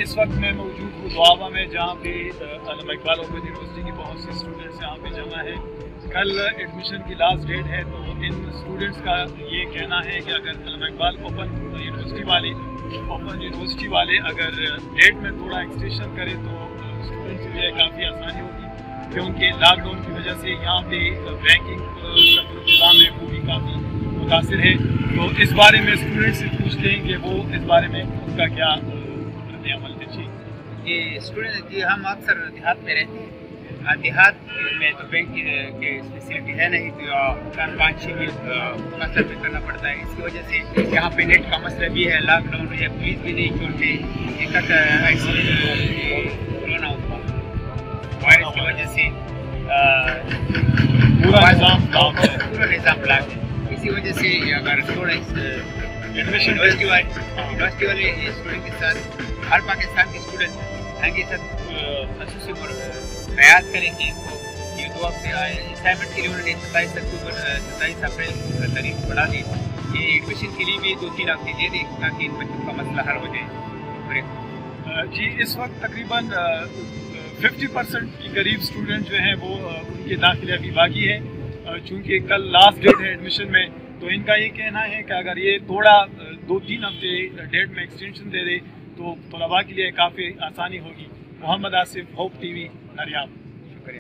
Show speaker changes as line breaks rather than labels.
इस वक्त मैं मौजूद हूँ दुआबा में, जहाँ पे अल्लामा इकबाल ओपन यूनिवर्सिटी की बहुत सी स्टूडेंट्स यहाँ पे जमा है। कल एडमिशन की लास्ट डेट है, तो इन स्टूडेंट्स का ये कहना है कि अगर अल्लामा इकबाल ओपन यूनिवर्सिटी वाले अगर डेट में थोड़ा एक्सटेंशन करें तो स्टूडेंट्स के लिए काफ़ी आसानी होगी, क्योंकि लॉकडाउन की वजह से यहाँ पे बैंकिंग निज़ाम है वो भी काफ़ी मुतासिर है। तो इस बारे में स्टूडेंट्स से पूछते हैं कि वो इस बारे में उनका क्या अमल है।
जी स्टूडेंट जी, हम अक्सर देहात में रहते हैं। देहात में तो बैंक के फैसिलिटी है नहीं, तो 5-6 मील फसल भी करना पड़ता है। इसकी वजह से यहाँ पे नेट का मसला भी है। लॉकडाउन या पुलिस भी नहीं छोड़ते, कोरोना वायरस की वजह से पूरा निज़ाम ब्लॉक है। इसी वजह से अगर थोड़ा यूनिवर्सिटी वाले स्टूडेंट के साथ हर पाकिस्तान के स्टूडेंट के साथ खसूसी बयात करेंगे इनको ये दुआ से असाइनमेंट के लिए उन्होंने 27 अप्रैल तारीख बढ़ा दी कि एडमिशन के लिए भी 2-3 हफ्ते दे दें ताकि इन बच्चों का मसला हल हो जाए।
जी इस वक्त तकरीबन 50% के करीब स्टूडेंट जो हैं वो उनके दाखिले अभी बाकी है, चूँकि कल लास्ट डेट है एडमिशन में। तो इनका ये कहना है कि अगर ये थोड़ा 2-3 हफ्ते डेट में एक्सटेंशन दे दे तो तलबा के लिए काफ़ी आसानी होगी। Mohammad Asif, Hope TV, नरियाब।